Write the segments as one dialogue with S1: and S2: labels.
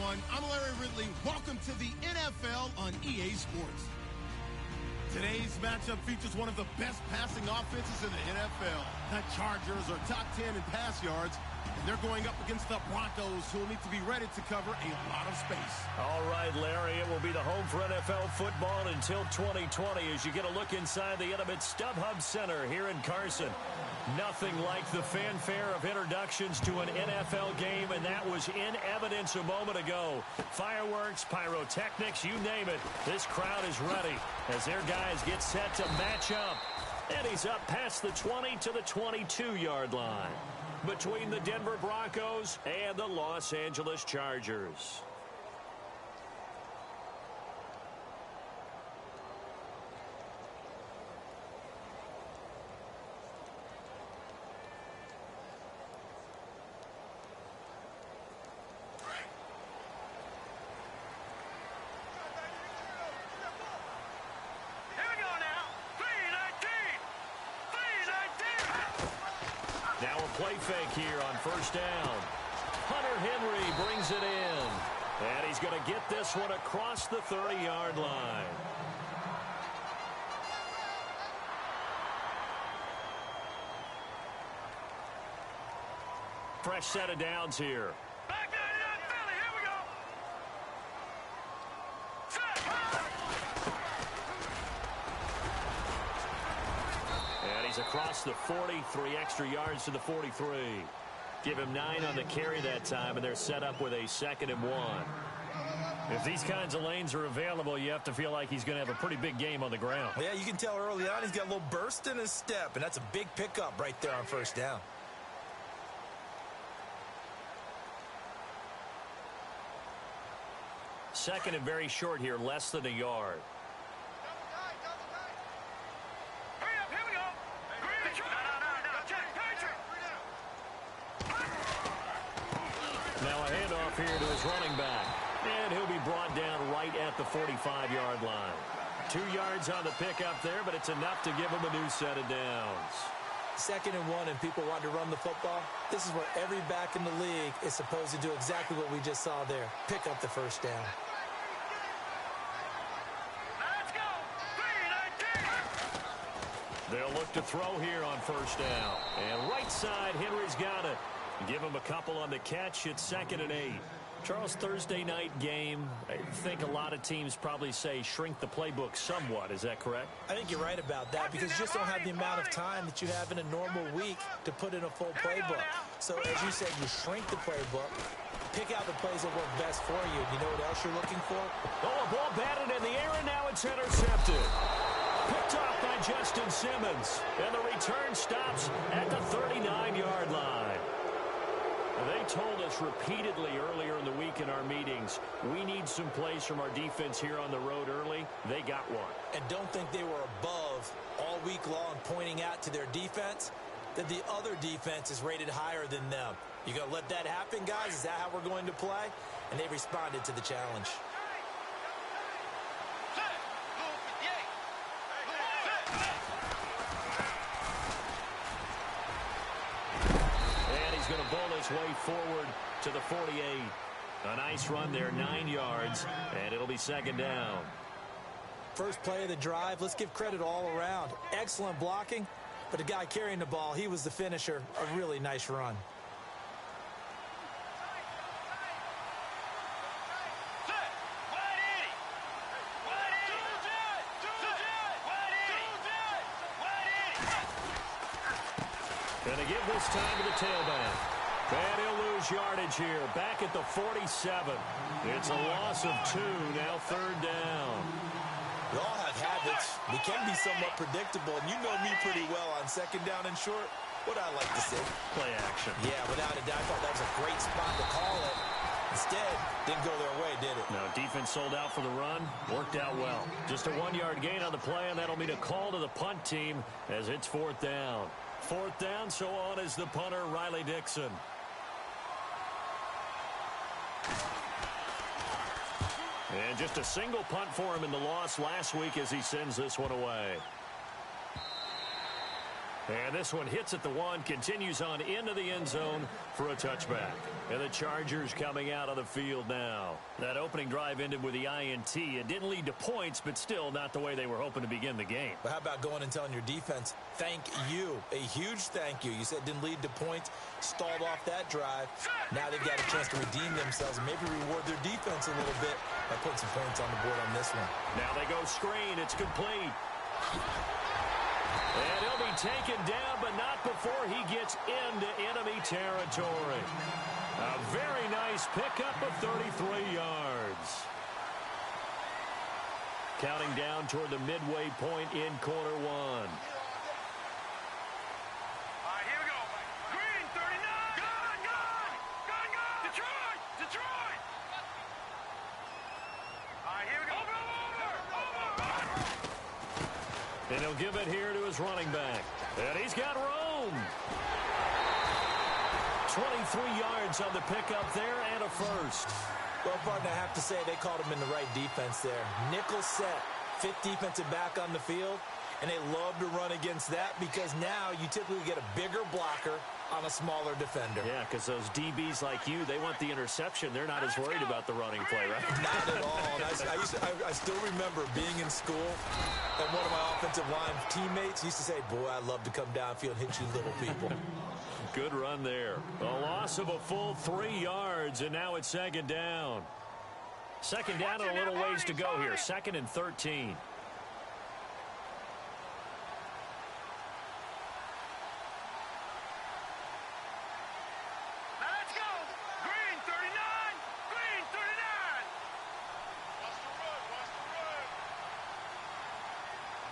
S1: everyone. I'm Larry Ridley. Welcome to the NFL on EA Sports. Today's matchup features one of the best passing offenses in the NFL. The Chargers are top 10 in pass yards, and they're going up against the Broncos, who will need to be ready to cover a lot of space.
S2: All right, Larry, it will be the home for NFL football until 2020 as you get a look inside the intimate StubHub Center here in Carson. Nothing like the fanfare of introductions to an NFL game, and that was in evidence a moment ago. Fireworks, pyrotechnics, you name it. This crowd is ready as their guys get set to match up. And he's up past the 20 to the 22-yard line between the Denver Broncos and the Los Angeles Chargers. Now a play fake here on first down. Hunter Henry brings it in. And he's going to get this one across the 30-yard line. Fresh set of downs here.
S3: Back there, Philly, here we go.
S2: And he's across the 40, 3 extra yards to the 43. Give him 9 on the carry that time, and they're set up with a 2nd and 1. If these kinds of lanes are available, you have to feel like he's going to have a pretty big game on the ground.
S4: Yeah, you can tell early on he's got a little burst in his step, and that's a big pickup right there on first down.
S2: Second and very short here, less than a yard.
S3: Hurry up, here we go.
S2: Now a handoff here to his running back. And he'll be brought down right at the 45-yard line. 2 yards on the pickup there, but it's enough to give him a new set of downs.
S4: 2nd and 1, and people want to run the football. This is where every back in the league is supposed to do exactly what we just saw there. Pick up the first down.
S3: Let's go. 3-19.
S2: They'll look to throw here on first down. And right side, Henry's got it. Give him a couple on the catch. It's 2nd and 8. Charles, Thursday night game, I think a lot of teams probably say shrink the playbook somewhat. Is that correct?
S4: I think you're right about that because you just don't have the amount of time that you have in a normal week to put in a full playbook. So as you said, you shrink the playbook, pick out the plays that work best for you. You know what else you're looking for?
S2: Oh, a ball batted in the air, and now it's intercepted. Picked off by Justin Simmons. And the return stops at the 39-yard line. They told us repeatedly earlier in the week in our meetings, we need some plays from our defense here on the road early. They got one.
S4: And don't think they were above all week long pointing out to their defense that the other defense is rated higher than them. You going to let that happen, guys? Is that how we're going to play? And they responded to the challenge.
S2: He's going to bowl his way forward to the 48. A nice run there, 9 yards, and it'll be 2nd down.
S4: First play of the drive, let's give credit all around. Excellent blocking, but the guy carrying the ball, he was the finisher. A really nice run.
S2: Going to give this time to the tailback. And he'll lose yardage here. Back at the 47. It's a loss of 2. Now 3rd down.
S4: We all have habits. We can be somewhat predictable. And you know me pretty well on 2nd down and short. What I like to say.
S2: Play action.
S4: Yeah, without a doubt. I thought that was a great spot to call it. Instead, didn't go their way, did it?
S2: No, defense sold out for the run. Worked out well. Just a 1-yard gain on the play, and that'll mean a call to the punt team as it's 4th down. 4th down, so on is the punter, Riley Dixon. And just a single punt for him in the loss last week as he sends this one away. And this one hits at the 1, continues on into the end zone for a touchback. And the Chargers coming out on the field now. That opening drive ended with the INT. It didn't lead to points, but still not the way they were hoping to begin the game.
S4: But how about going and telling your defense, thank you, a huge thank you. You said it didn't lead to points, stalled off that drive. Now they've got a chance to redeem themselves and maybe reward their defense a little bit by putting some points on the board on this one.
S2: Now they go screen. It's complete. And he'll be taken down, but not before he gets into enemy territory. A very nice pickup of 33 yards. Counting down toward the midway point in quarter 1.
S3: All right, here we go. Green, 39. Gone, gone. Gone, gone. Detroit, Detroit. All right, here we go. Over.
S2: And he'll give it here to his running back. And he's got room. 23 yards on the pickup there and a first.
S4: Well, partner, I have to say they called him in the right defense there. Nickel set, 5th defensive back on the field, and they love to run against that because now you typically get a bigger blocker on a smaller defender.
S2: Yeah, because those DBs like you, they want the interception. They're not as worried about the running play, right?
S4: Not at all. And I still remember being in school, and one of my offensive line teammates used to say, boy, I love to come downfield and hit you little people.
S2: Good run there. A loss of a full 3 yards, and now it's second down. Second down and a little ways to go here. 2nd and 13.
S3: Let's go. Green, 39. Green, 39. Watch the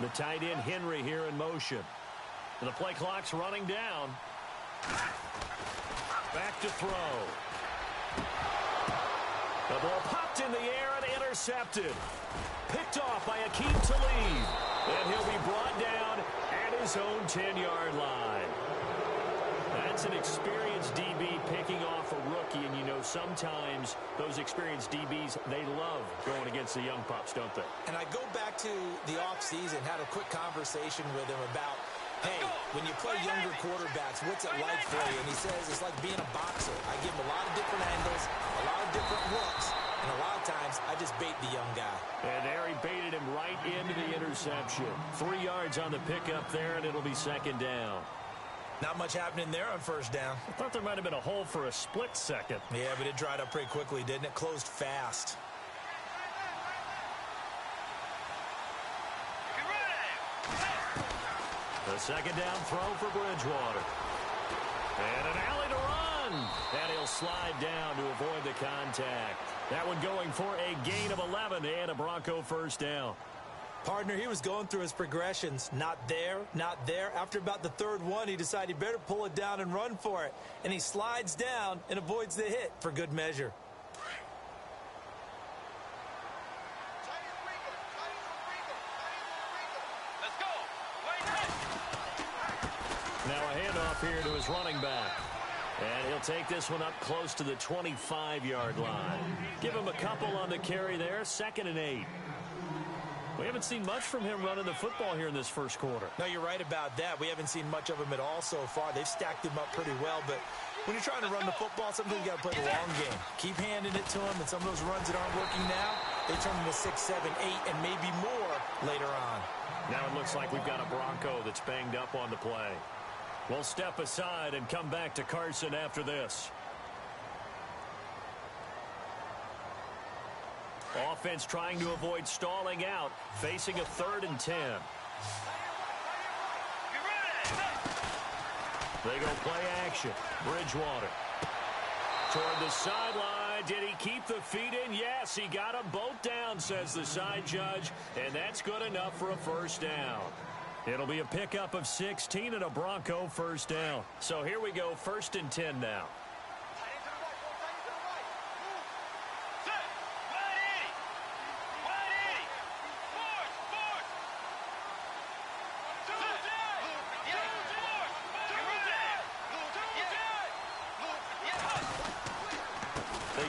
S3: run.
S2: The tight end, Henry, here in motion. And the play clock's running down. Back to throw. The ball popped in the air and intercepted. Picked off by Akeem Talib. And he'll be brought down at his own 10-yard line. That's an experienced DB picking off a rookie, and you know sometimes those experienced DBs, they love going against the young pups, don't they?
S4: And I go back to the offseason, had a quick conversation with him about, hey, when you play younger quarterbacks, what's it like for you? And he says it's like being a boxer. I give him a lot of different angles, a lot of different looks, and a lot of times I just bait the young guy.
S2: And there he baited him right into the interception. 3 yards on the pickup there, and it'll be second down.
S4: Not much happening there on first down.
S2: I thought there might have been a hole for a split second.
S4: Yeah, but it dried up pretty quickly, didn't it? Closed fast.
S3: Get ready.
S2: The second down throw for Bridgewater. And an alley to run. And he'll slide down to avoid the contact. That one going for a gain of 11 and a Bronco first down.
S4: Partner, he was going through his progressions. Not there, not there. After about the third one, he decided he better pull it down and run for it. And he slides down and avoids the hit for good measure.
S3: Let's go. Wait.
S2: Now a handoff here to his running back. And he'll take this one up close to the 25-yard line. Give him a couple on the carry there. 2nd and 8. We haven't seen much from him running the football here in this first quarter.
S4: No, you're right about that. We haven't seen much of him at all so far. They've stacked him up pretty well, but when you're trying to run the football, sometimes you got to play the long game. Keep handing it to him, and some of those runs that aren't working now, they turn into 6, 7, 8, and maybe more later on.
S2: Now it looks like we've got a Bronco that's banged up on the play. We'll step aside and come back to Carson after this. Offense trying to avoid stalling out, facing a 3rd and 10. They go play action. Bridgewater. Toward the sideline. Did he keep the feet in? Yes, he got them both down, says the side judge, and that's good enough for a first down. It'll be a pickup of 16 and a Bronco first down. So here we go, 1st and 10 now.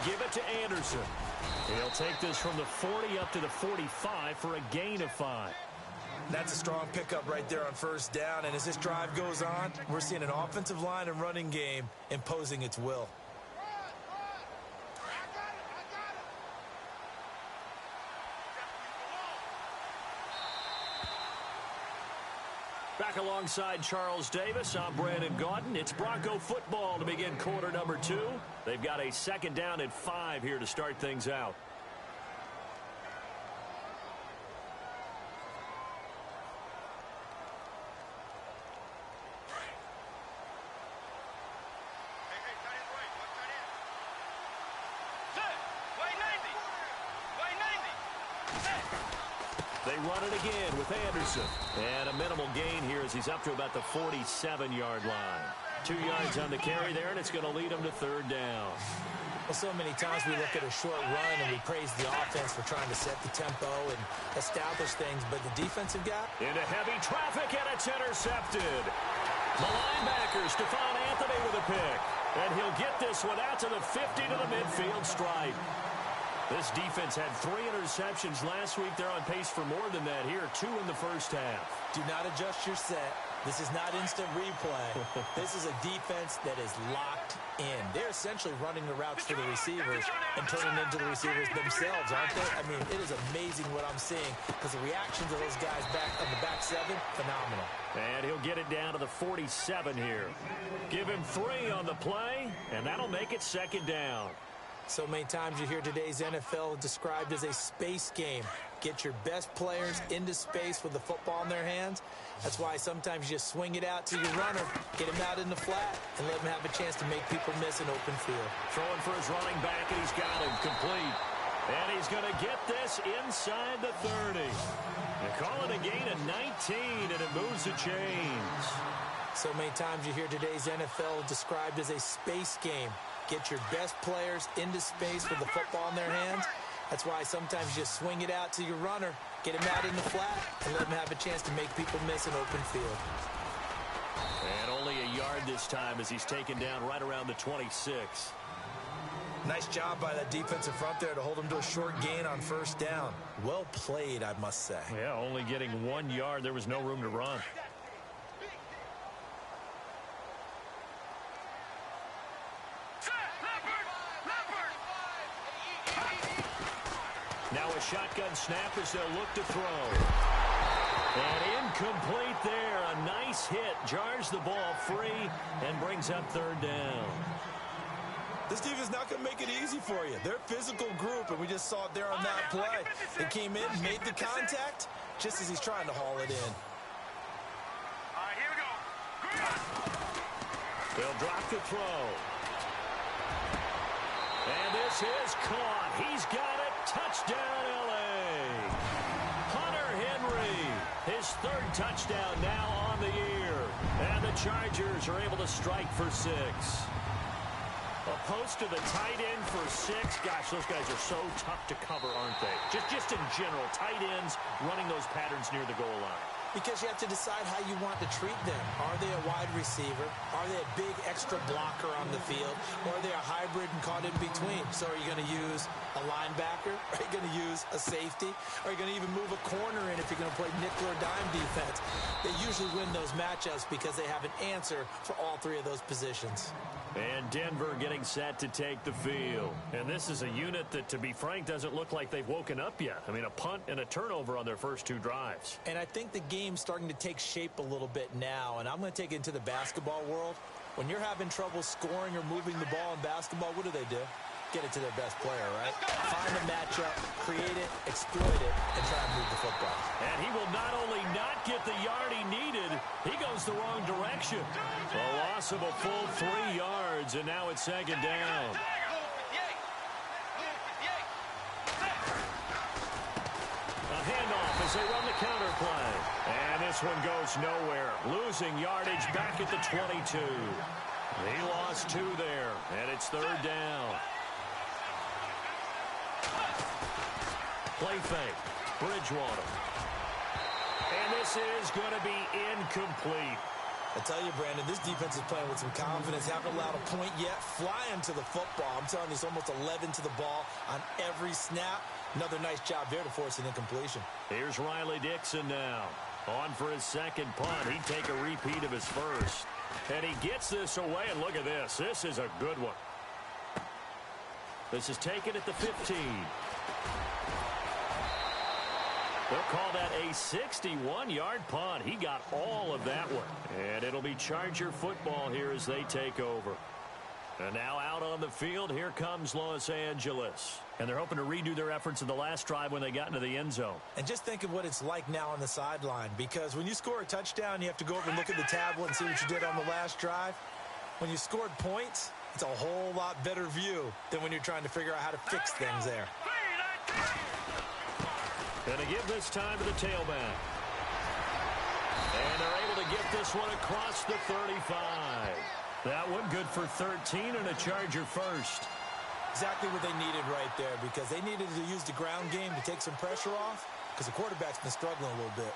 S2: Give it to Anderson. He'll take this from the 40 up to the 45 for a gain of 5.
S4: That's a strong pickup right there on first down. And as this drive goes on, we're seeing an offensive line and running game imposing its will.
S2: Back alongside Charles Davis, I'm Brandon Gaudin. It's Bronco football to begin quarter number 2. They've got a second down and 5 here to start things out. They run it again with Anderson. And a minimal gain here as he's up to about the 47-yard line. 2 yards on the carry there, and it's going to lead him to third down.
S4: Well, so many times we look at a short run and we praise the offense for trying to set the tempo and establish things, but the defensive guy?
S2: Into heavy traffic, and it's intercepted. The linebacker, Stephon Anthony with a pick. And he'll get this one out to the 50 to the midfield stripe. This defense had 3 interceptions last week. They're on pace for more than that here. 2 in the first half.
S4: Do not adjust your set. This is not instant replay. This is a defense that is locked in. They're essentially running the routes for the receivers and turning into the receivers themselves, aren't they? I mean, it is amazing what I'm seeing because the reactions of those guys back on the back 7, phenomenal.
S2: And he'll get it down to the 47 here. Give him 3 on the play, and that'll make it second down.
S4: So many times you hear today's NFL described as a space game. Get your best players into space with the football in their hands. That's why sometimes you just swing it out to your runner, get him out in the flat, and let him have a chance to make people miss an open field.
S2: Throwing for his running back, and he's got him complete. And he's going to get this inside the 30. They call it a gain of 19, and it moves the chains.
S4: So many times you hear today's NFL described as a space game. Get your best players into space with the football in their hands. That's why sometimes you just swing it out to your runner, get him out in the flat, and let him have a chance to make people miss an open field.
S2: And only a yard this time as he's taken down right around the 26.
S4: Nice job by that defensive front there to hold him to a short gain on first down. Well played, I must say.
S2: Yeah, only getting 1 yard. There was no room to run. Now a shotgun snap as they'll look to throw. And incomplete there. A nice hit. Jars the ball free and brings up third down.
S4: This defense is not going to make it easy for you. They're a physical group, and we just saw it there on that play. They came in, made the contact, just as he's trying to haul it in.
S3: All right, here we go.
S2: They'll drop the throw. And this is caught. He's got it. Touchdown, L.A. Hunter Henry, his 3rd touchdown now on the year. And the Chargers are able to strike for 6. A post to the tight end for 6. Gosh, those guys are so tough to cover, aren't they? Just in general, tight ends running those patterns near the goal line.
S4: Because you have to decide how you want to treat them. Are they a wide receiver? Are they a big extra blocker on the field? Or are they a hybrid and caught in between? So are you going to use a linebacker? Are you going to use a safety? Are you going to even move a corner in if you're going to play nickel or dime defense? They usually win those matchups because they have an answer for all 3 of those positions.
S2: And Denver getting set to take the field. And this is a unit that, to be frank, doesn't look like they've woken up yet. I mean, a punt and a turnover on their first 2 drives.
S4: And I think the game's starting to take shape a little bit now, and I'm going to take it into the basketball world. When you're having trouble scoring or moving the ball in basketball, what do? Get it to their best player, right? Find a matchup, create it, exploit it, and try and move the football.
S2: And he will not only not get the yard he needed, he goes the wrong direction. A loss of a full 3 yards, and now it's second down. A handoff as they run the counter play. And this one goes nowhere. Losing yardage back at the 22. He lost 2 there, and it's third down. Play fake. Bridgewater. And this is going to be incomplete.
S4: I tell you, Brandon, this defense is playing with some confidence. Haven't allowed a point yet. Flying to the football. I'm telling you, it's almost 11 to the ball on every snap. Another nice job there to force an incompletion.
S2: Here's Riley Dixon now. On for his second punt. He'd take a repeat of his first. And he gets this away, and look at this. This is a good one. This is taken at the 15. They'll call that a 61-yard punt. He got all of that one. And it'll be Charger football here as they take over. And now out on the field, here comes Los Angeles. And they're hoping to redo their efforts in the last drive when they got into the end zone.
S4: And just think of what it's like now on the sideline, because when you score a touchdown, you have to go over and look at the tablet and see what you did on the last drive. When you scored points, it's a whole lot better view than when you're trying to figure out how to fix things there.
S2: And to give this time to the tailback. And they're able to get this one across the 35. That one good for 13 and a Charger first.
S4: Exactly what they needed right there, because they needed to use the ground game to take some pressure off, because the quarterback's been struggling a little bit.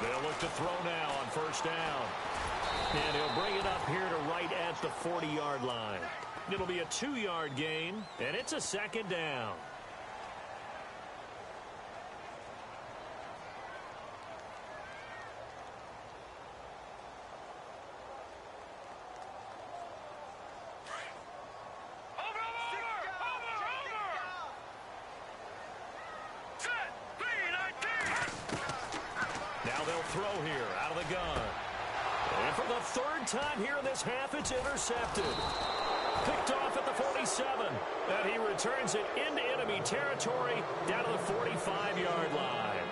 S2: They'll look to throw now on first down. And he'll bring it up here to right at the 40-yard line. It'll be a 2-yard gain, and it's a second down. Now they'll throw here out of the gun. And for the third time here in this half, it's intercepted. Picked off at the 47. And he returns it into enemy territory down to the 45-yard line.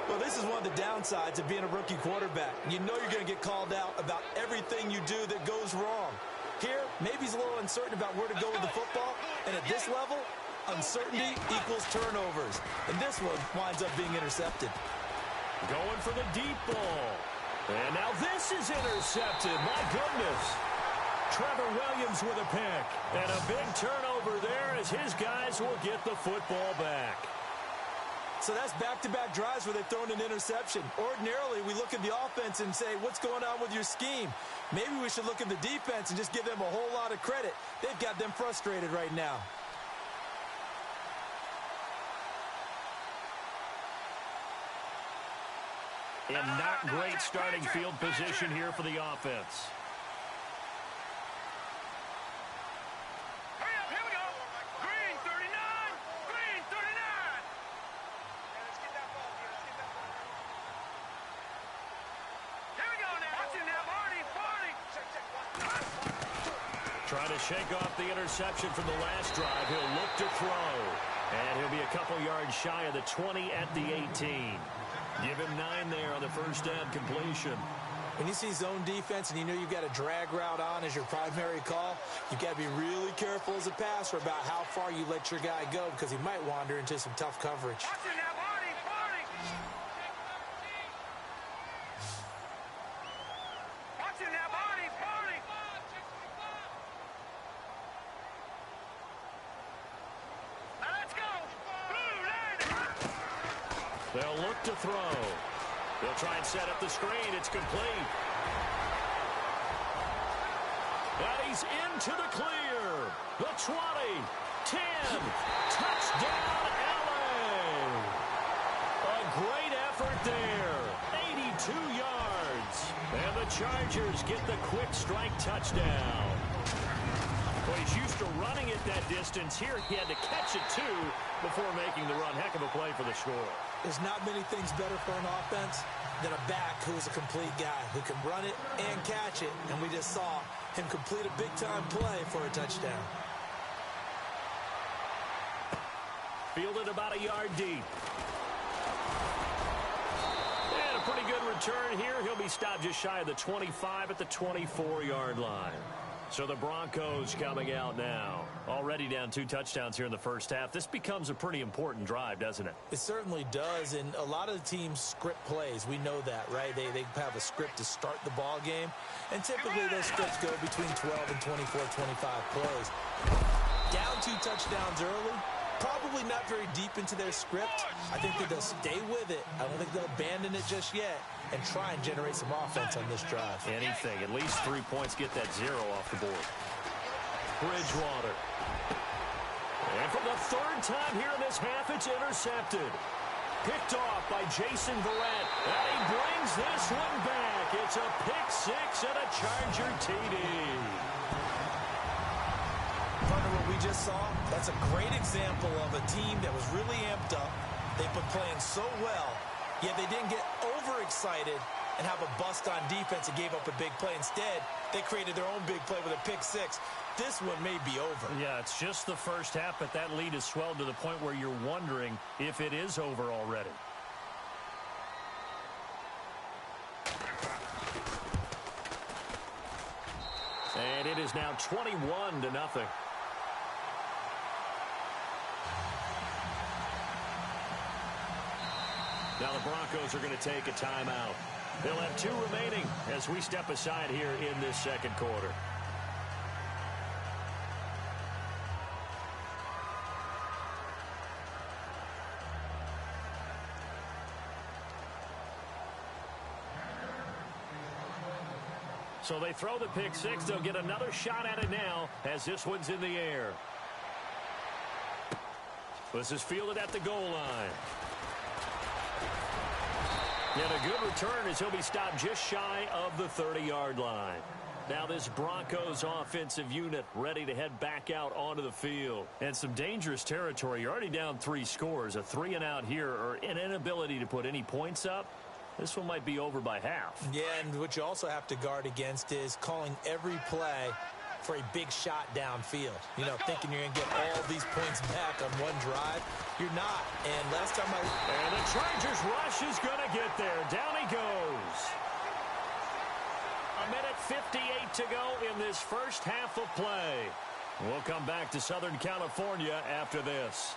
S4: Well, this is one of the downsides of being a rookie quarterback. You know you're going to get called out about everything you do that goes wrong. Here, maybe he's a little uncertain about where to go with the football. And at this level, uncertainty equals turnovers. And this one winds up being intercepted.
S2: Going for the deep ball. And now this is intercepted. My goodness. Trevor Williams with a pick. And a big turnover there as his guys will get the football back.
S4: So that's back-to-back drives where they've thrown an interception. Ordinarily, we look at the offense and say, what's going on with your scheme? Maybe we should look at the defense and just give them a whole lot of credit. They've got them frustrated right now.
S2: And not great starting field position here for the offense.
S3: Hurry up, here we go. Green 39, green 39. Let's get that ball, Here we go now. Watch it now, Barney.
S2: Trying to shake off the interception from the last drive. He'll look to throw. And he'll be a couple yards shy of the 20 at the 18. Give him 9 there on the first down completion.
S4: When you see zone defense and you know you've got a drag route on as your primary call, you've got to be really careful as a passer about how far you let your guy go, because he might wander into some tough coverage.
S3: Watch it now, Barney. Watch it now, Barney. Now let's go.
S2: They'll look to throw. They'll try and set up the screen. It's complete. And he's into the clear. The 20, 10, touchdown LA. A great effort there. 82 yards. And the Chargers get the quick strike touchdown. Well, he's used to running it that distance. Here he had to catch it, too, before making the run. Heck of a play for the score.
S4: There's not many things better for an offense than a back who's a complete guy who can run it and catch it. And we just saw him complete a big-time play for a touchdown.
S2: Fielded about a yard deep. And a pretty good return here. He'll be stopped just shy of the 25 at the 24-yard line. So the Broncos coming out now. Already down 2 touchdowns here in the first half. This becomes a pretty important drive, doesn't it?
S4: It certainly does, and a lot of the teams script plays. We know that, right? They have a script to start the ball game, and typically those scripts go between 12 and 24, 25 plays. Down 2 touchdowns early, probably really not very deep into their script. I think that they'll stay with it. I don't think they'll abandon it just yet and try and generate some offense on this drive.
S2: Anything. At least 3 points, get that 0 off the board. Bridgewater. And for the third time here in this half, it's intercepted. Picked off by Jason Verrett. And he brings this one back. It's a pick 6 and a Charger TD.
S4: Partner, what we just saw, that's a great example of a team that was really amped up. They've been playing so well, yet they didn't get overexcited and have a bust on defense and gave up a big play. Instead, they created their own big play with a pick 6. This one may be over.
S2: Yeah, it's just the first half, but that lead has swelled to the point where you're wondering if it is over already. And it is now 21-0. Now the Broncos are going to take a timeout. They'll have 2 remaining as we step aside here in this second quarter. So they throw the pick 6. They'll get another shot at it now as this one's in the air. This is fielded at the goal line. And a good return as he'll be stopped just shy of the 30-yard line. Now this Broncos offensive unit ready to head back out onto the field. And some dangerous territory. You're already down 3 scores. A 3-and-out here or an inability to put any points up. This one might be over by half.
S4: Yeah, and what you also have to guard against is calling every play for a big shot downfield. You know, thinking you're going to get all these points back on one drive. You're not. And last time
S2: And the Chargers rush is going to get there. Down he goes. 1:58 to go in this first half of play. We'll come back to Southern California after this.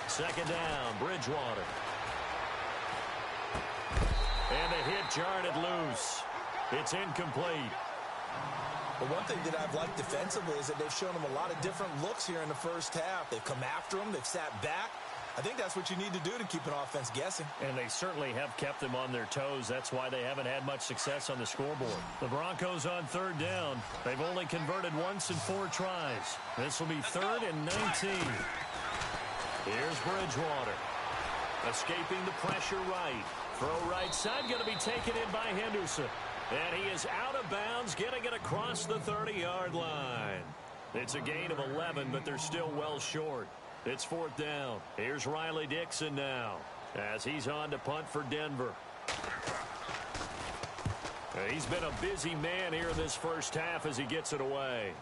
S2: Second down, Bridgewater. And the hit jarred it loose. It's incomplete.
S4: But one thing that I've liked defensively is that they've shown them a lot of different looks here in the first half. They've come after them. They've sat back. I think that's what you need to do to keep an offense guessing.
S2: And they certainly have kept them on their toes. That's why they haven't had much success on the scoreboard. The Broncos on third down. They've only converted once in 4 tries. This will be 3rd and 19. Here's Bridgewater. Escaping the pressure right. Throw right side, going to be taken in by Henderson. And he is out of bounds, getting it across the 30-yard line. It's a gain of 11, but they're still well short. It's 4th down. Here's Riley Dixon now as he's on to punt for Denver. He's been a busy man here in this first half as he gets it away.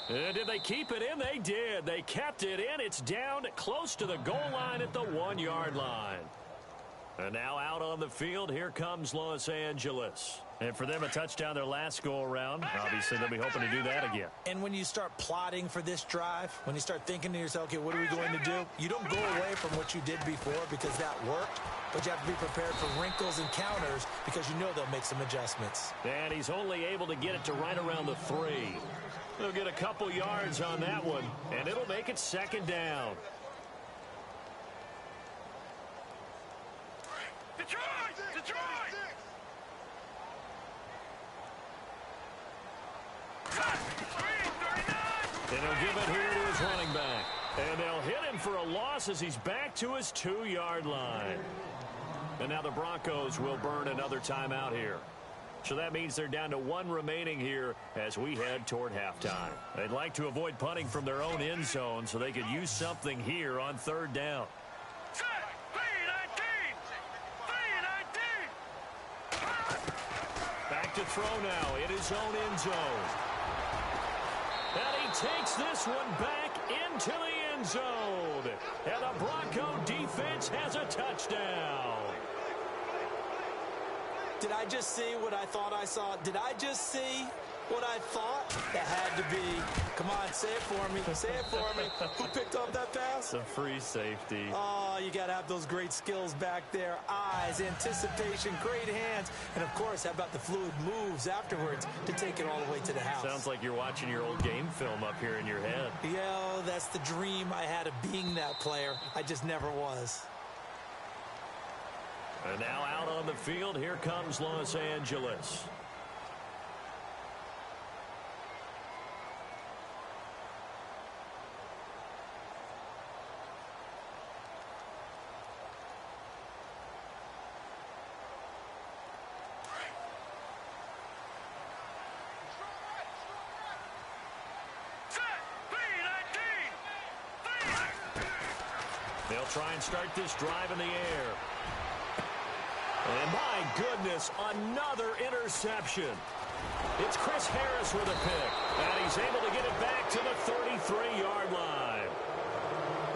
S2: Did they keep it in? They did. They kept it in. It's down close to the goal line at the 1-yard line. And now out on the field, here comes Los Angeles. And for them, a touchdown their last go-around. Obviously, they'll be hoping to do that again.
S4: And when you start plotting for this drive, when you start thinking to yourself, okay, what are we going to do? You don't go away from what you did before because that worked. But you have to be prepared for wrinkles and counters because you know they'll make some adjustments.
S2: And he's only able to get it to right around the 3. They'll get a couple yards on that one, and it'll make it 2nd down.
S3: Detroit! Detroit!
S2: And he'll give it here to his running back. And they'll hit him for a loss as he's back to his 2-yard line. And now the Broncos will burn another timeout here. So that means they're down to 1 remaining here as we head toward halftime. They'd like to avoid punting from their own end zone so they could use something here on 3rd down.
S3: Set! 3-19!
S2: Back to throw now in his own end zone. And he takes this one back into the end zone. And the Bronco defense has a touchdown.
S4: Did I just see what I thought I saw? Did I just see What I thought, that had to be. Come on, say it for me. Say it for me. Who picked up that pass?
S2: It's a free safety.
S4: Oh, you got to have those great skills back there. Eyes, anticipation, great hands. And, of course, how about the fluid moves afterwards to take it all the way to the house?
S2: Sounds like you're watching your old game film up here in your head.
S4: Yeah, that's the dream I had of being that player. I just never was.
S2: And now out on the field, here comes Los Angeles. They'll try and start this drive in the air. And my goodness, another interception. It's Chris Harris with a pick. And he's able to get it back to the 33-yard line.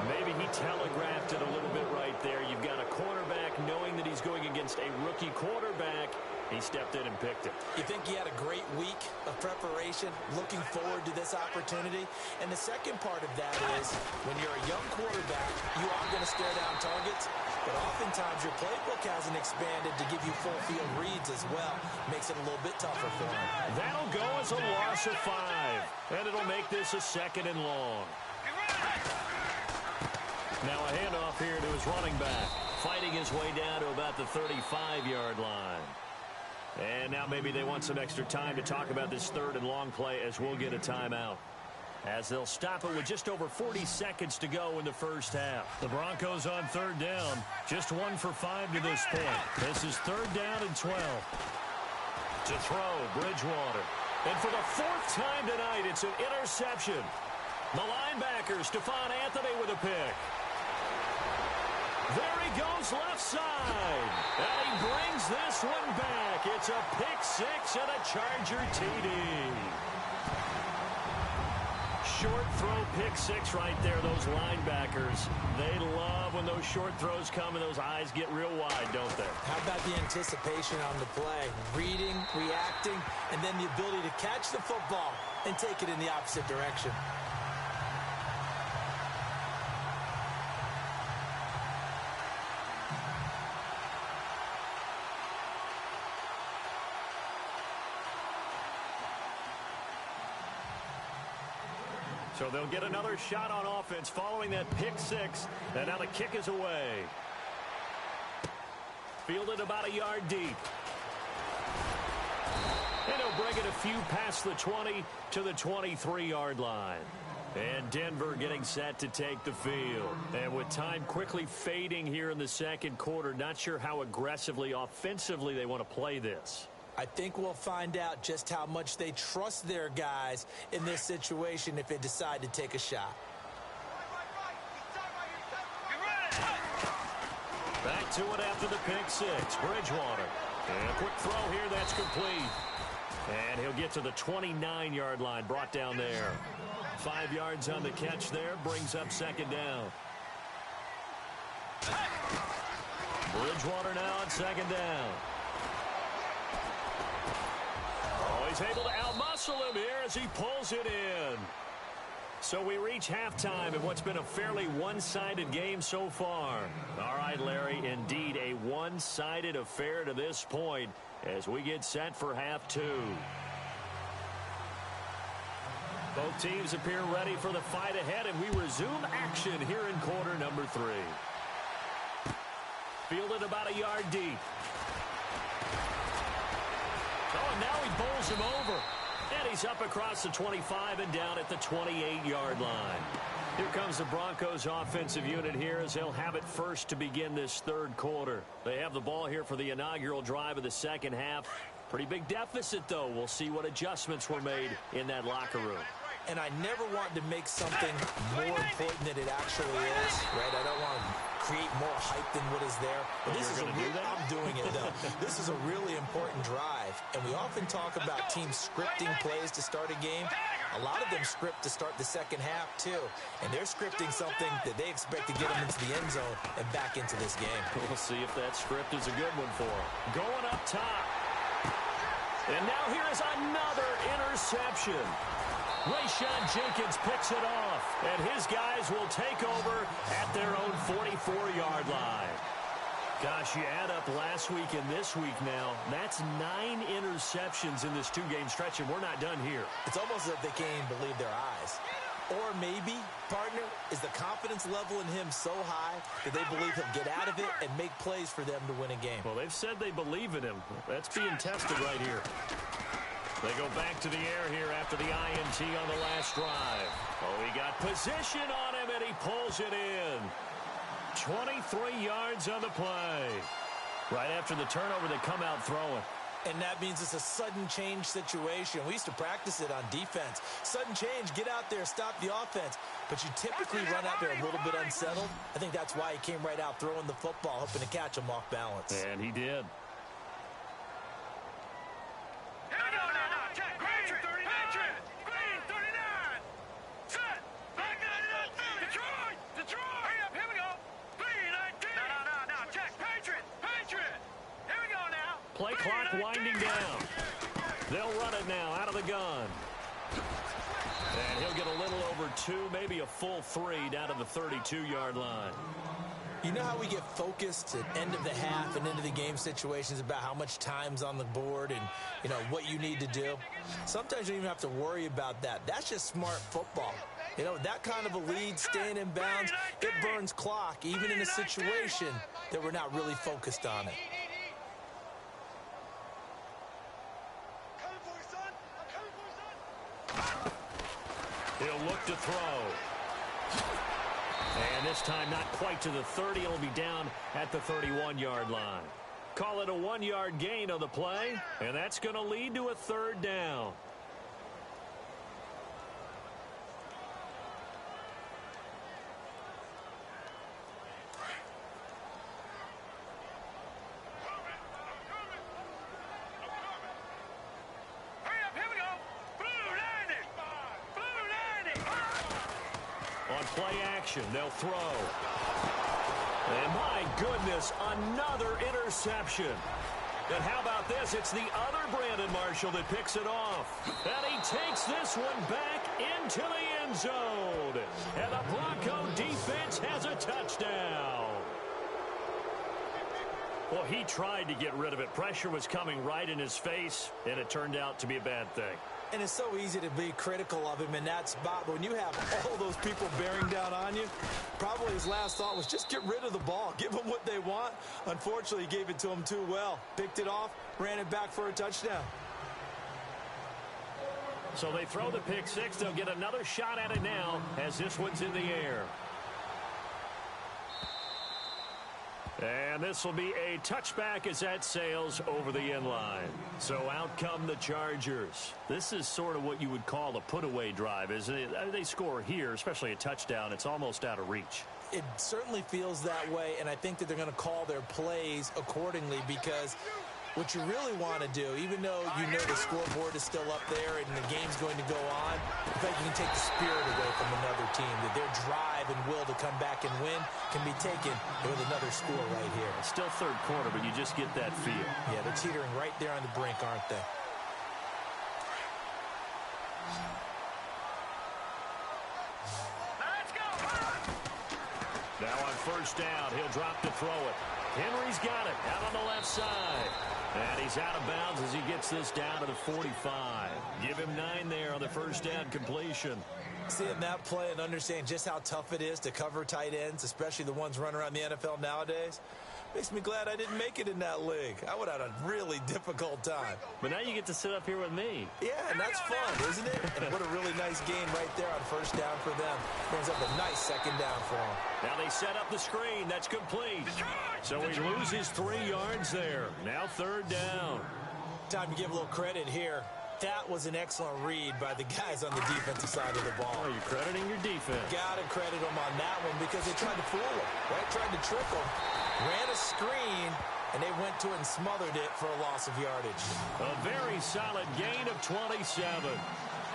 S2: Maybe he telegraphed it a little bit right there. You've got a quarterback knowing that he's going against a rookie quarterback. He stepped in and picked it.
S4: You think he had a great week of preparation, looking forward to this opportunity? And the second part of that is, when you're a young quarterback, you are going to stare down targets, but oftentimes your playbook hasn't expanded to give you full field reads as well. Makes it a little bit tougher for him.
S2: That'll go as a loss of 5, and it'll make this a 2nd and long. Now a handoff here to his running back, fighting his way down to about the 35-yard line. And now maybe they want some extra time to talk about this 3rd and long play as we'll get a timeout. As they'll stop it with just over 40 seconds to go in the first half. The Broncos on 3rd down, just 1 for 5 to this point. This is 3rd down and 12. To throw, Bridgewater. And for the 4th time tonight, it's an interception. The linebacker, Stephon Anthony with a pick. There he goes left side. And he brings this one back. It's a pick-6 and a Charger TD. Short throw pick-6 right there, those linebackers. They love when those short throws come and those eyes get real wide, don't they?
S4: How about the anticipation on the play? Reading, reacting, and then the ability to catch the football and take it in the opposite direction.
S2: So they'll get another shot on offense following that pick-6. And now the kick is away. Fielded about a yard deep. And he'll bring it a few past the 20 to the 23-yard line. And Denver getting set to take the field. And with time quickly fading here in the second quarter, not sure how aggressively, offensively they want to play this.
S4: I think we'll find out just how much they trust their guys in this situation if they decide to take a shot.
S2: Back to it after the pick-6. Bridgewater. And a quick throw here that's complete. And he'll get to the 29-yard line, brought down there. 5 yards on the catch there, brings up 2nd down. Bridgewater now on 2nd down. Oh, he's able to outmuscle him here as he pulls it in. So we reach halftime in what's been a fairly one-sided game so far. All right, Larry, indeed a one-sided affair to this point as we get set for half 2. Both teams appear ready for the fight ahead, and we resume action here in quarter number 3. Fielded about a yard deep. Oh, and now he bowls him over. And he's up across the 25 and down at the 28-yard line. Here comes the Broncos offensive unit here as they'll have it first to begin this 3rd quarter. They have the ball here for the inaugural drive of the second half. Pretty big deficit, though. We'll see what adjustments were made in that locker room.
S4: And I never want to make something more important than it actually is, right? I don't want to create more hype than what is there. But this is a real, I'm doing it, though. This is a really important drive. And we often talk about teams scripting plays to start a game. A lot of them script to start the second half, too. And they're scripting something that they expect to get them into the end zone and back into this game.
S2: We'll see if that script is a good one for them. Going up top. And now here is another interception. Rayshon Jenkins picks it off, and his guys will take over at their own 44-yard line. Gosh, you add up last week and this week now, that's 9 interceptions in this 2-game stretch, and we're not done here.
S4: It's almost as if they can't even believe their eyes. Or maybe, partner, is the confidence level in him so high that they believe he'll get out of it and make plays for them to win a game.
S2: Well, they've said they believe in him. That's being tested right here. They go back to the air here after the INT on the last drive. Oh, he got position on him, and he pulls it in. 23 yards on the play. Right after the turnover, they come out throwing.
S4: And that means it's a sudden change situation. We used to practice it on defense. Sudden change, get out there, stop the offense. But you typically run out there a little bit unsettled. I think that's why he came right out throwing the football, hoping to catch him off balance.
S2: And he did. Play clock winding down. They'll run it now out of the gun. And he'll get a little over 2, maybe a full 3 down to the 32-yard line.
S4: You know how we get focused at end of the half and into the game situations about how much time's on the board and, you know, what you need to do? Sometimes you don't even have to worry about that. That's just smart football. You know, that kind of a lead, staying in bounds, it burns clock, even in a situation that we're not really focused on it.
S2: He'll look to throw. And this time not quite to the 30. It'll be down at the 31-yard line. Call it a 1-yard gain on the play, and that's going to lead to a 3rd down. Play action, they'll throw. And my goodness, another interception. And how about this? It's the other Brandon Marshall that picks it off. And he takes this one back into the end zone. And the Bronco defense has a touchdown. Well, he tried to get rid of it. Pressure was coming right in his face, and it turned out to be a bad thing.
S4: And it's so easy to be critical of him in that spot. But when you have all those people bearing down on you, probably his last thought was just get rid of the ball. Give them what they want. Unfortunately, he gave it to them too well. Picked it off, ran it back for a touchdown.
S2: So they throw the pick six. They'll get another shot at it now as this one's in the air. And this will be a touchback as that sails over the end line. So out come the Chargers. This is sort of what you would call a put-away drive, isn't it? They score here, especially a touchdown. It's almost out of reach.
S4: It certainly feels that way, and I think that they're going to call their plays accordingly because what you really want to do, even though you know the scoreboard is still up there and the game's going to go on, I think you can take the spirit away from another team, that their drive and will to come back and win can be taken with another score right here.
S2: It's still third quarter, but you just get that feel.
S4: Yeah, they're teetering right there on the brink, aren't they?
S3: Let's go!
S2: Now on first down, he'll drop to throw it. Henry's got it out on the left side. And he's out of bounds as he gets this down to the 45. Give him 9 there on the first down completion.
S4: Seeing that play and understanding just how tough it is to cover tight ends, especially the ones running around the NFL nowadays, makes me glad I didn't make it in that league. I would have had a really difficult time.
S2: But now you get to sit up here with me.
S4: Yeah, and that's fun, isn't it? And what a really nice gain right there on first down for them. Brings up a nice second down for them.
S2: Now they set up the screen. That's complete. So he loses 3 yards there. Now third down.
S4: Time to give a little credit here. That was an excellent read by the guys on the defensive side of the ball.
S2: Oh, you're crediting your defense.
S4: Got to credit them on that one because they tried to fool him, right? Tried to trick him. Ran a screen, and they went to it and smothered it for a loss of yardage.
S2: A very solid gain of 27.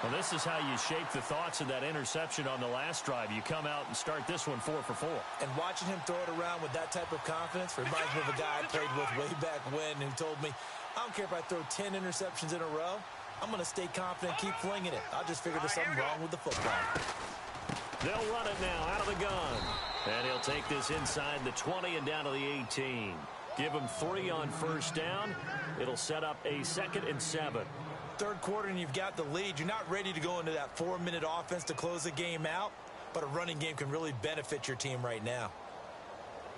S2: Well, this is how you shape the thoughts of that interception on the last drive. You come out and start this one 4 for 4.
S4: And watching him throw it around with that type of confidence reminds me of a guy I played with way back when who told me, I don't care if I throw 10 interceptions in a row. I'm going to stay confident, keep flinging it. I just figured there's something wrong with the football.
S2: They'll run it now out of the gun. And he'll take this inside the 20 and down to the 18. Give him 3 on first down. It'll set up a 2nd and 7.
S4: Third quarter and you've got the lead. You're not ready to go into that 4-minute offense to close the game out, but a running game can really benefit your team right now.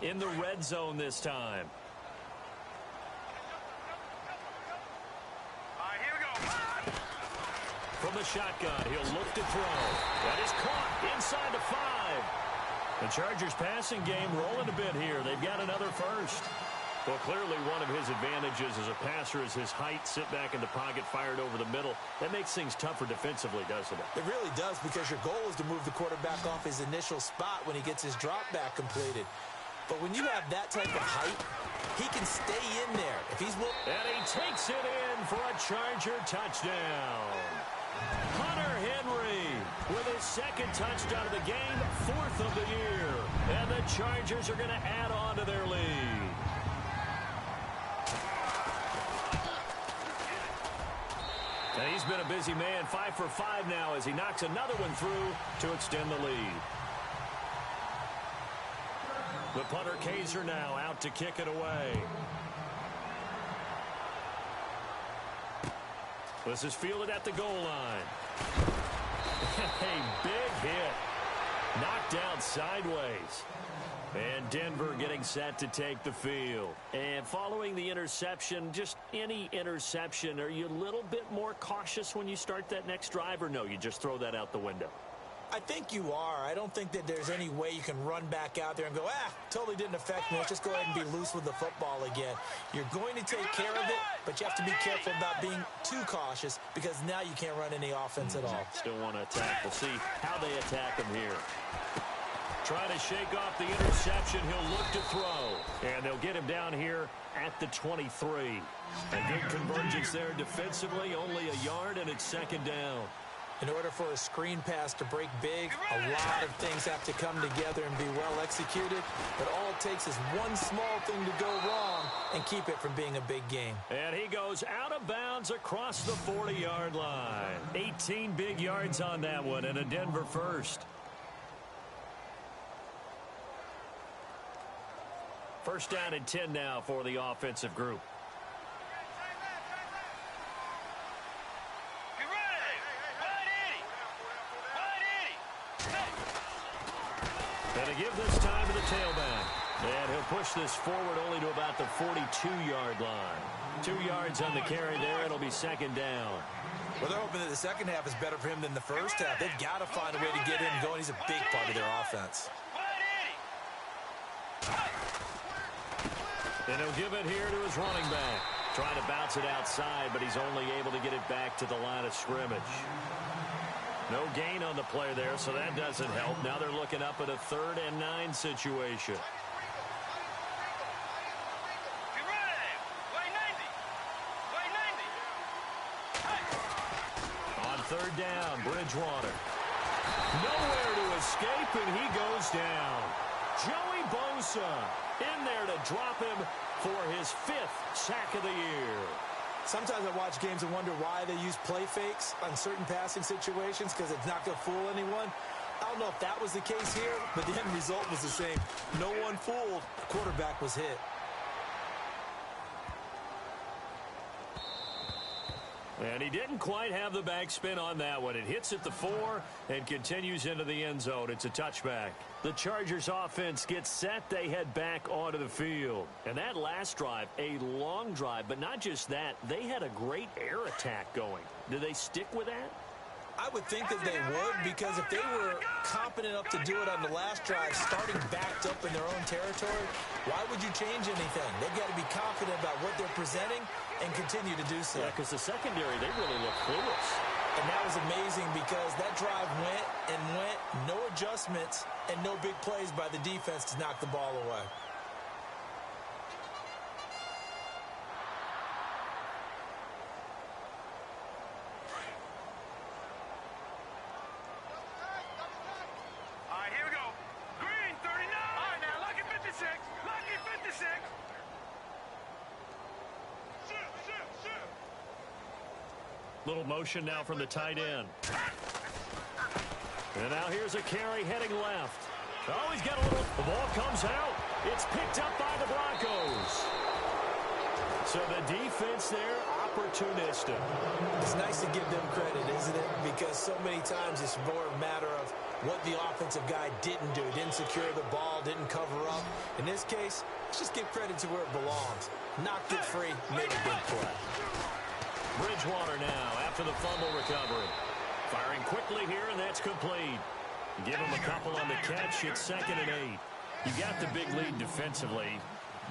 S2: In the red zone this time.
S3: Here we go.
S2: From the shotgun, he'll look to throw. That is caught inside the 5. The Chargers passing game rolling a bit here. They've got another first. Well, clearly one of his advantages as a passer is his height. Sit back in the pocket, fired over the middle. That makes things tougher defensively, doesn't it?
S4: It really does, because your goal is to move the quarterback off his initial spot when he gets his drop back completed. But when you have that type of height, he can stay in there. If he's
S2: and he takes it in for a Charger touchdown. Hunter Henry with his 2nd touchdown of the game, 4th of the year. And the Chargers are going to add on to their lead. And he's been a busy man, 5 for 5 now as he knocks another one through to extend the lead. The punter Kaiser now out to kick it away. This is fielded at the goal line. A big hit. Knocked down sideways. And Denver getting set to take the field. And following the interception, just any interception, are you a little bit more cautious when you start that next drive, or no, you just throw that out the window?
S4: I think you are. I don't think that there's any way you can run back out there and go, totally didn't affect me. Let's just go ahead and be loose with the football again. You're going to take care of it, but you have to be careful about being too cautious, because now you can't run any offense at all.
S2: Still want to attack. We'll see how they attack him here. Trying to shake off the interception. He'll look to throw. And they'll get him down here at the 23. A good convergence there defensively. Only a yard, and it's 2nd down.
S4: In order for a screen pass to break big, a lot of things have to come together and be well executed. But all it takes is one small thing to go wrong and keep it from being a big game.
S2: And he goes out of bounds across the 40-yard line. 18 big yards on that one, and a Denver first. First down and 10 now for the offensive group. And to give this time to the tailback. And he'll push this forward only to about the 42-yard line. 2 yards on the carry there. It'll be 2nd down.
S4: Well, they're hoping that the second half is better for him than the first half. They've got to find a way to get him going. He's a big part of their offense.
S2: And he'll give it here to his running back. Trying to bounce it outside, but he's only able to get it back to the line of scrimmage. No gain on the play there, so that doesn't help. Now they're looking up at a 3rd and 9 situation. On 3rd down, Bridgewater. Nowhere to escape, and he goes down. Joey Bosa in there to drop him for his 5th sack of the year.
S4: Sometimes I watch games and wonder why they use play fakes on certain passing situations, because it's not going to fool anyone. I don't know if that was the case here, but the end result was the same. No one fooled. The quarterback was hit.
S2: And he didn't quite have the backspin on that one. It hits at the 4 and continues into the end zone. It's a touchback. The Chargers offense gets set. They head back onto the field. And that last drive, a long drive, but not just that. They had a great air attack going. Do they stick with that?
S4: I would think that they would, because if they were competent enough to do it on the last drive, starting backed up in their own territory, why would you change anything? They've got to be confident about what they're presenting and continue to do so.
S2: Yeah, because the secondary, they really look clueless.
S4: And that was amazing, because that drive went and went, no adjustments, and no big plays by the defense to knock the ball away.
S2: Little motion now from the tight end. And now here's a carry heading left. Oh, he's got a little... The ball comes out. It's picked up by the Broncos. So the defense there, opportunistic.
S4: It's nice to give them credit, isn't it? Because so many times it's more a matter of what the offensive guy didn't do. Didn't secure the ball, didn't cover up. In this case, let's just give credit to where it belongs. Knocked it free, made a big play.
S2: Bridgewater now after the fumble recovery. Firing quickly here, and that's complete. Give him a couple on the catch. It's 2nd and 8. You got the big lead defensively.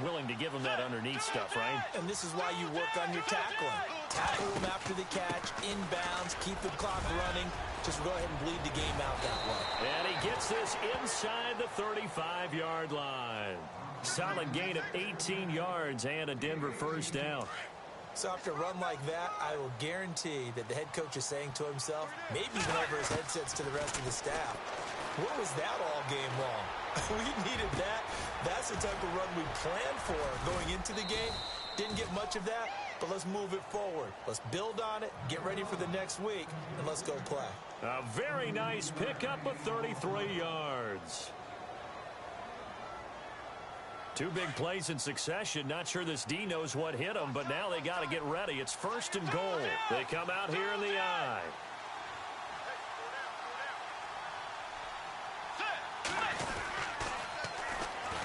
S2: Willing to give him that underneath stuff, right?
S4: And this is why you work on your tackling. Tackle him after the catch, inbounds, keep the clock running. Just go ahead and bleed the game out that way.
S2: And he gets this inside the 35-yard line. Solid gain of 18 yards and a Denver first down.
S4: So after a run like that, I will guarantee that the head coach is saying to himself, maybe even over his headsets to the rest of the staff, what was that all game long? We needed that. That's the type of run we planned for going into the game. Didn't get much of that, but let's move it forward. Let's build on it, get ready for the next week, and let's go play.
S2: A very nice pickup of 33 yards. 2 big plays in succession. Not sure this D knows what hit them, but now they got to get ready. It's 1st and goal. They come out here in the I.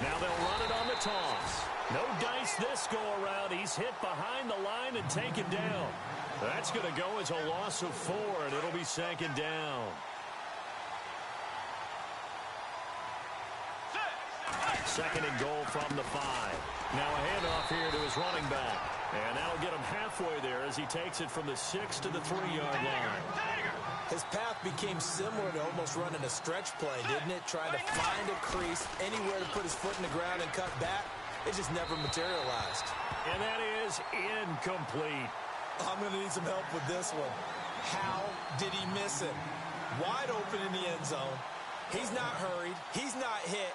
S2: Now they'll run it on the toss. No dice this go-around. He's hit behind the line and taken down. That's going to go as a loss of 4, and it'll be 2nd down. 2nd and goal from the 5. Now a handoff here to his running back. And that'll get him halfway there as he takes it from the 6 to the 3-yard line.
S4: His path became similar to almost running a stretch play, didn't it? Trying to find a crease, anywhere to put his foot in the ground and cut back. It just never materialized.
S2: And that is incomplete.
S4: I'm going to need some help with this one. How did he miss it? Wide open in the end zone. He's not hurried. He's not hit.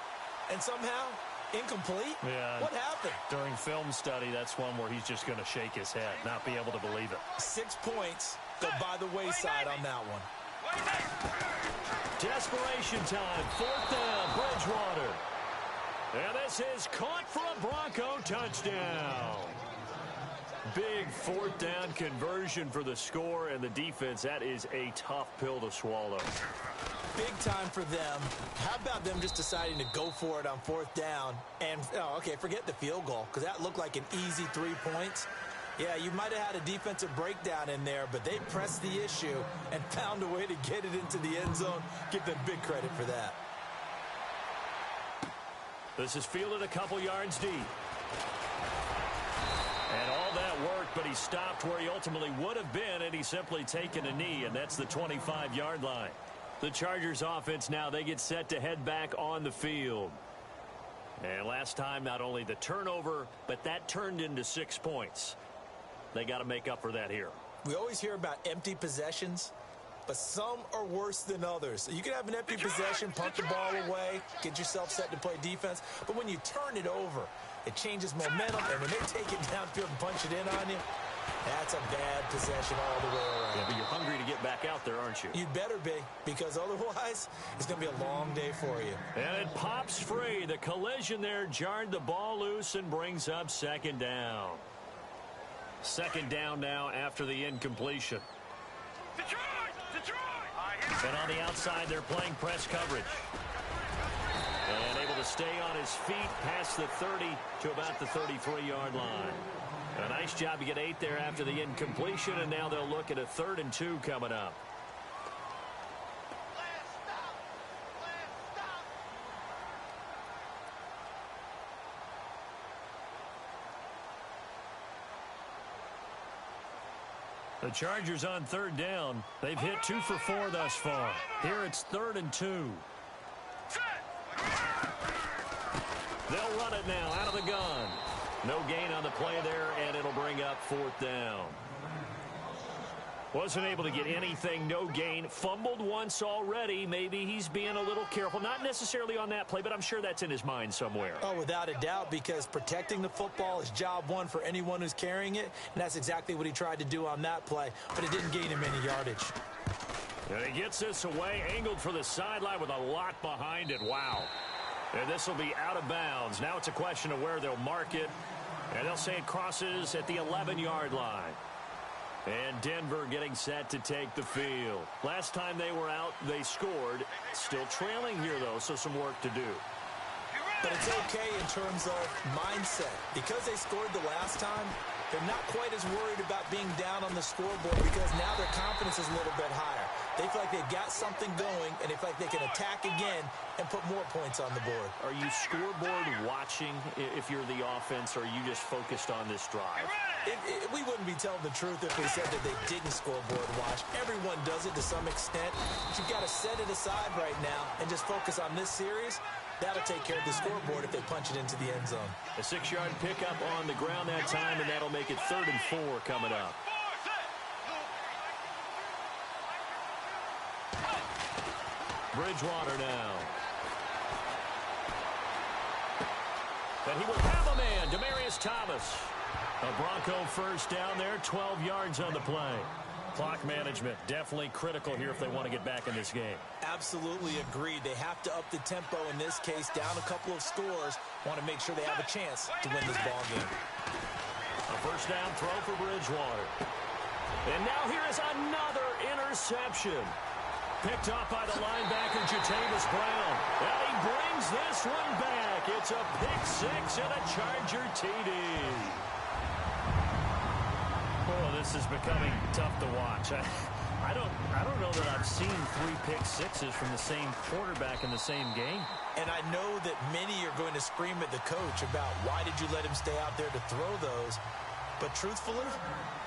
S4: And somehow, incomplete?
S2: Yeah.
S4: What happened?
S2: During film study, that's one where he's just going to shake his head, not be able to believe it.
S4: 6 points go by the wayside on that one.
S2: Desperation time. 4th down, Bridgewater. And this is caught for a Bronco touchdown. Big 4th down conversion for the score, and the defense, that is a tough pill to swallow.
S4: Big time for them. How about them just deciding to go for it on 4th down? And, okay, forget the field goal, because that looked like an easy 3 points. Yeah, you might have had a defensive breakdown in there, but they pressed the issue and found a way to get it into the end zone. Give them big credit for that.
S2: This is fielded a couple yards deep. And all that worked, but he stopped where he ultimately would have been, and he's simply taken a knee, and that's the 25-yard line. The Chargers offense now, they get set to head back on the field. And last time, not only the turnover, but that turned into 6 points. They got to make up for that here.
S4: We always hear about empty possessions, but some are worse than others. You can have an empty possession, punt the ball away, get yourself set to play defense, but when you turn it over, it changes momentum, and when they take it downfield and punch it in on you, that's a bad possession all the way around.
S2: Yeah, but you're hungry to get back out there, aren't you?
S4: You'd better be, because otherwise, it's going to be a long day for you.
S2: And it pops free. The collision there jarred the ball loose and brings up 2nd down. 2nd down now after the incompletion.
S3: Detroit!
S2: And on the outside, they're playing press coverage. And able to stay on his feet past the 30 to about the 33-yard line. A nice job to get 8 there after the incompletion, and now they'll look at a 3rd and 2 coming up. The Chargers on 3rd down. They've hit 2 for 4 thus far. Here it's 3rd and 2. They'll run it now out of the gun. No gain on the play there, and it'll bring up 4th down. Wasn't able to get anything, no gain. Fumbled once already. Maybe he's being a little careful. Not necessarily on that play, but I'm sure that's in his mind somewhere.
S4: Oh, without a doubt, because protecting the football is job one for anyone who's carrying it, and that's exactly what he tried to do on that play, but it didn't gain him any yardage.
S2: And he gets this away, angled for the sideline with a lot behind it. Wow. And this will be out of bounds. Now it's a question of where they'll mark it, and they'll say it crosses at the 11-yard line. And Denver getting set to take the field. Last time they were out, they scored. Still trailing here, though, so some work to do.
S4: But it's okay in terms of mindset. Because they scored the last time, they're not quite as worried about being down on the scoreboard because now their confidence is a little bit higher. They feel like they've got something going, and they feel like they can attack again and put more points on the board.
S2: Are you scoreboard watching if you're the offense, or are you just focused on this drive?
S4: We wouldn't be telling the truth if we said that they didn't scoreboard watch. Everyone does it to some extent. But you've got to set it aside right now and just focus on this series. That'll take care of the scoreboard if they punch it into the end zone.
S2: A 6-yard pickup on the ground that time, and that'll make it 3rd and 4 coming up. Bridgewater now. But he will have a man, Demaryius Thomas. A Bronco first down there, 12 yards on the play. Clock management definitely critical here if they want to get back in this game.
S4: Absolutely agreed. They have to up the tempo in this case, down a couple of scores. Want to make sure they have a chance to win this ball game.
S2: A first down throw for Bridgewater. And now here is another interception. Picked up by the linebacker, Jatavis Brown. And he brings this one back. It's a pick six and a Charger TD. Oh, this is becoming tough to watch. I don't know that I've seen 3 pick sixes from the same quarterback in the same game.
S4: And I know that many are going to scream at the coach about why did you let him stay out there to throw those. But truthfully,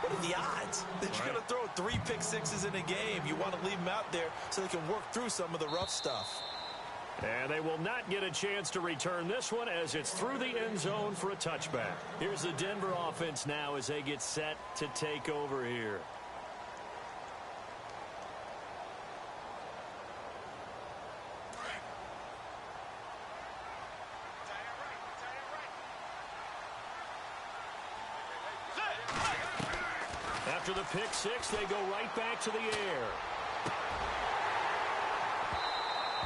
S4: what are the odds that you're going to throw 3 pick sixes in a game? You want to leave them out there so they can work through some of the rough stuff.
S2: And they will not get a chance to return this one as it's through the end zone for a touchback. Here's the Denver offense now as they get set to take over here. After the pick six, they go right back to the air.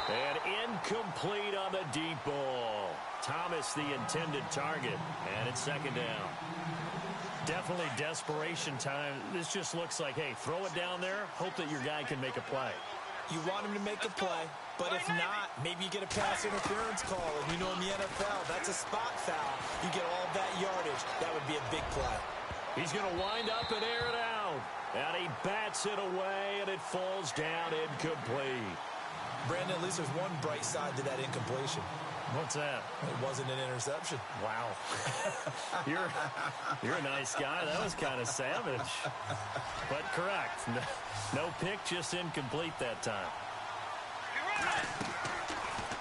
S2: And incomplete on the deep ball. Thomas, the intended target. And it's 2nd down. Definitely desperation time. This just looks like, hey, throw it down there. Hope that your guy can make a play.
S4: You want him to make a play, but if not, maybe you get a pass interference call. And you know in the NFL, that's a spot foul. You get all that yardage. That would be a big play.
S2: He's going to wind up and air it out. And he bats it away, and it falls down incomplete.
S4: Brandon, at least there's one bright side to that incompletion.
S2: What's that?
S4: It wasn't an interception.
S2: Wow. You're a nice guy. That was kind of savage. But correct. No pick, just incomplete that time.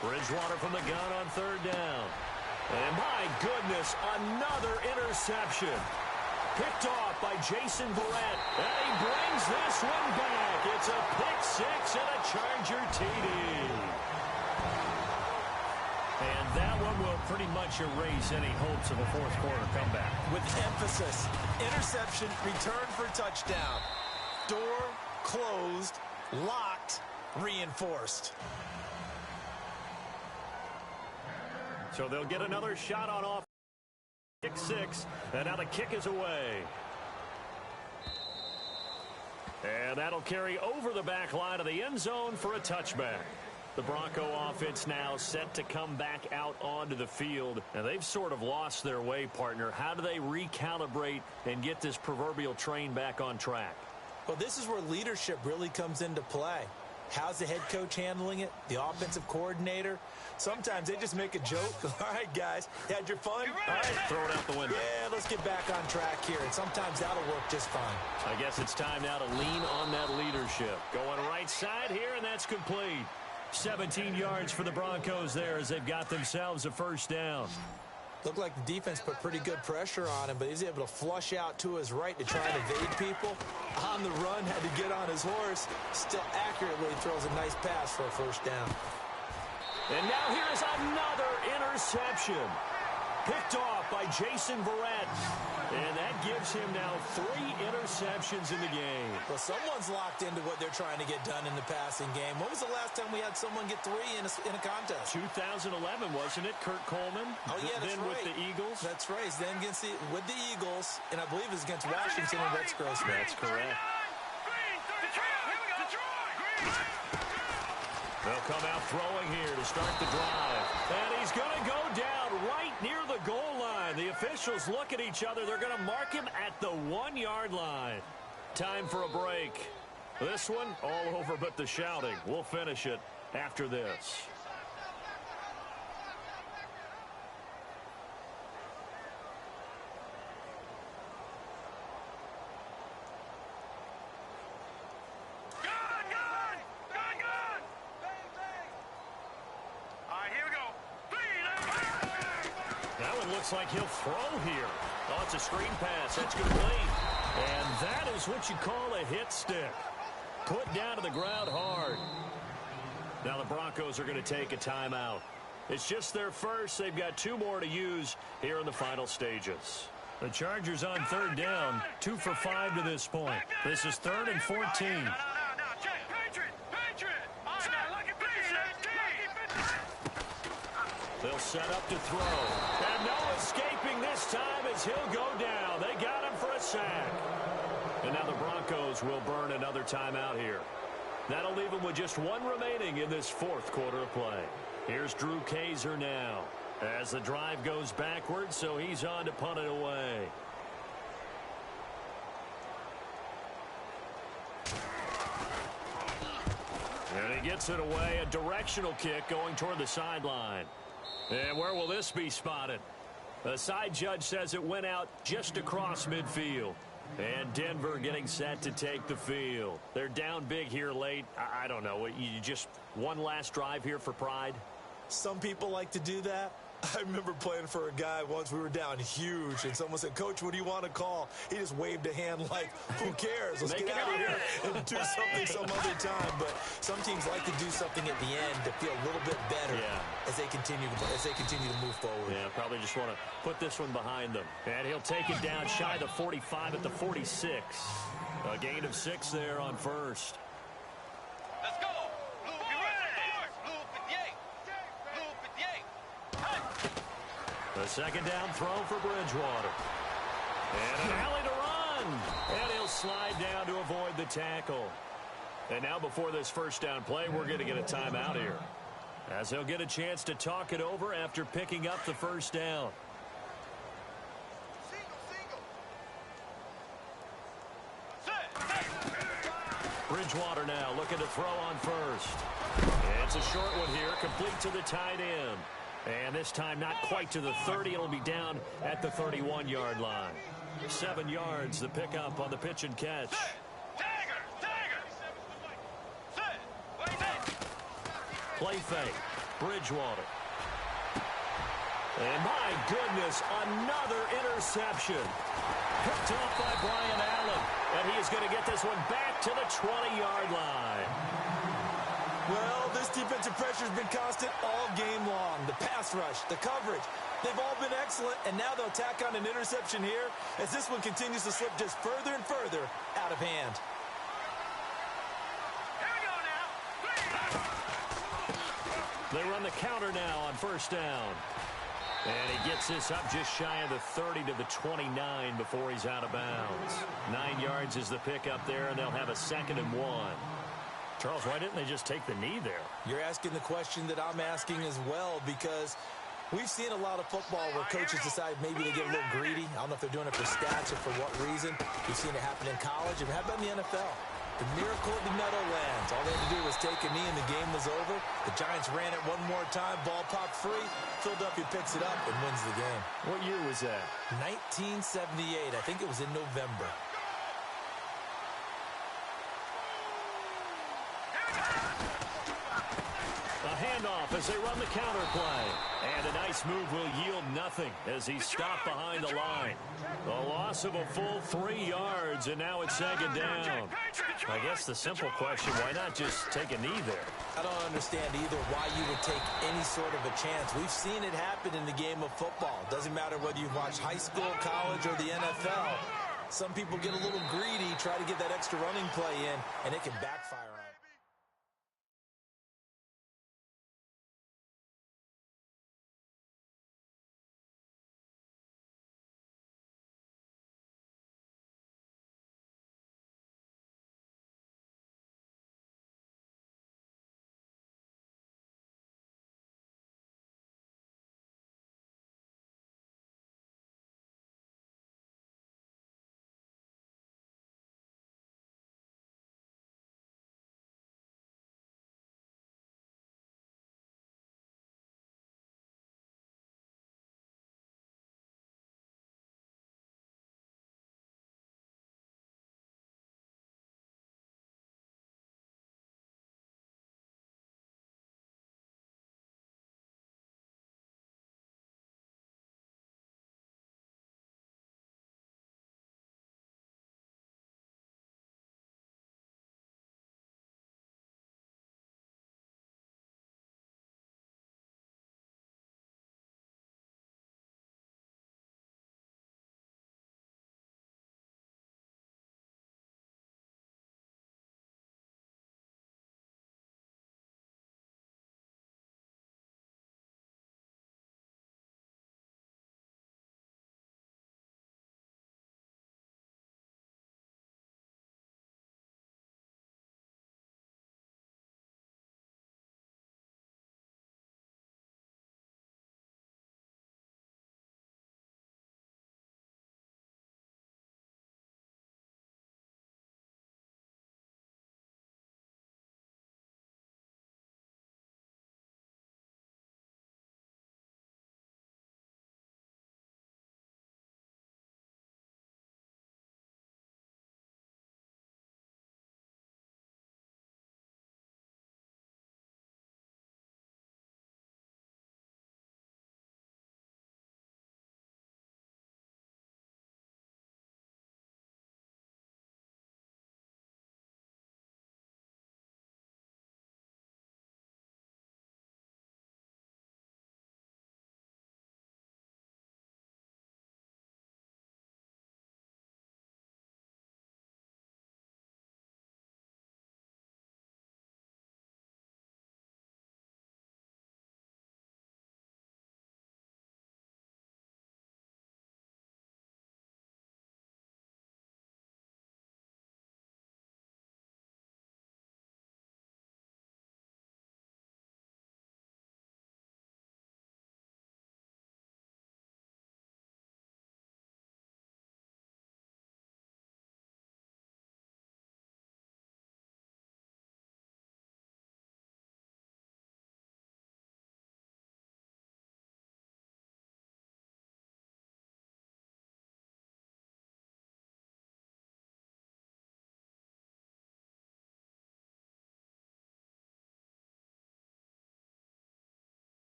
S2: Bridgewater from the gun on 3rd down. And my goodness, another interception. Picked off by Jason Verrett. And he brings this one back. It's a pick six and a Charger TD. And that one will pretty much erase any hopes of a 4th quarter comeback.
S4: With emphasis, interception, return for touchdown. Door closed, locked, reinforced.
S2: So they'll get another shot on off. Pick six, and now the kick is away. And that'll carry over the back line of the end zone for a touchback. The Bronco offense now set to come back out onto the field. And they've sort of lost their way, partner. How do they recalibrate and get this proverbial train back on track?
S4: Well, this is where leadership really comes into play. How's the head coach handling it? The offensive coordinator? Sometimes they just make a joke. All right, guys, had your fun?
S2: All right, throw it out the window.
S4: Yeah, let's get back on track here. And sometimes that'll work just fine.
S2: I guess it's time now to lean on that leadership. Going right side here, and that's complete. 17 yards for the Broncos there as they've got themselves a first down.
S4: Looked like the defense put pretty good pressure on him, but he's able to flush out to his right to try and evade people. On the run, had to get on his horse. Still accurately throws a nice pass for a first down.
S2: And now here's another interception. Picked off by Jason Verrett. And that gives him now 3 interceptions in the game.
S4: Well, someone's locked into what they're trying to get done in the passing game. When was the last time we had someone get 3 in a contest?
S2: 2011, wasn't it? Kurt Coleman?
S4: Oh, yeah, that's
S2: then
S4: right.
S2: with the Eagles?
S4: That's right. He's then with the Eagles, and I believe it was against Washington and Rex Grossman.
S2: That's correct. They'll come out throwing here to start the drive. And he's going to go down right near the goal line. The officials look at each other. They're going to mark him at the 1-yard line. Time for a break. This one, all over but the shouting. We'll finish it after this. Looks like he'll throw here. Oh, it's a screen pass. That's complete. And that is what you call a hit stick. Put down to the ground hard. Now the Broncos are going to take a timeout. It's just their first. They've got 2 more to use here in the final stages. The Chargers on 3rd down. 2 for 5 to this point. This is 3rd and 14. They'll set up to throw. And no escaping this time as he'll go down. They got him for a sack. And now the Broncos will burn another timeout here. That'll leave them with just 1 remaining in this 4th quarter of play. Here's Drew Kaiser now as the drive goes backwards, so he's on to punt it away. And he gets it away. A directional kick going toward the sideline. And where will this be spotted? The side judge says it went out just across midfield. And Denver getting set to take the field. They're down big here late. I don't know. You just one last drive here for pride?
S4: Some people like to do that. I remember playing for a guy once. We were down huge, and someone said, "Coach, what do you want to call?" He just waved a hand like, "Who cares? Let's get out of here and do something some other time." But some teams like to do something at the end to feel a little bit better as they continue to move forward.
S2: Yeah, probably just want to put this one behind them. And he'll take it down shy of the 45 at the 46. A gain of 6 there on first.
S3: Let's go.
S2: The second down throw for Bridgewater. And an alley to run. And he'll slide down to avoid the tackle. And now before this first down play, we're going to get a timeout here, as he'll get a chance to talk it over after picking up the first down. Bridgewater now looking to throw on first. It's a short one here, complete to the tight end. And this time not quite to the 30. It'll be down at the 31-yard line. 7 yards, the pickup on the pitch and catch. Play fake. Bridgewater. And my goodness, another interception. Picked off by Brian Allen. And he is going to get this one back to the 20-yard line.
S4: Well, this defensive pressure has been constant all game long. The pass rush, the coverage, they've all been excellent, and now they'll tack on an interception here as this one continues to slip just further and further out of hand.
S3: Here we go now.
S2: They run the counter now on first down. And he gets this up just shy of the 30 to the 29 before he's out of bounds. 9 yards is the pickup there, and they'll have a 2nd and 1. Charles, why didn't they just take the knee there?
S4: You're asking the question that I'm asking as well, because we've seen a lot of football where coaches decide maybe they get a little greedy. I don't know if they're doing it for stats or for what reason. We've seen it happen in college. And how about in the NFL? The miracle of the Meadowlands. All they had to do was take a knee and the game was over. The Giants ran it one more time. Ball popped free. Philadelphia picks it up and wins the game.
S2: What year was that?
S4: 1978. I think it was in November.
S2: A handoff off as they run the counter play. And a nice move will yield nothing as he's stopped behind the line. A loss of a full 3 yards, and now it's second down. I guess the simple question, why not just take a knee there?
S4: I don't understand either why you would take any sort of a chance. We've seen it happen in the game of football. Doesn't matter whether you watch high school, college, or the NFL. Some people get a little greedy, try to get that extra running play in, and it can backfire.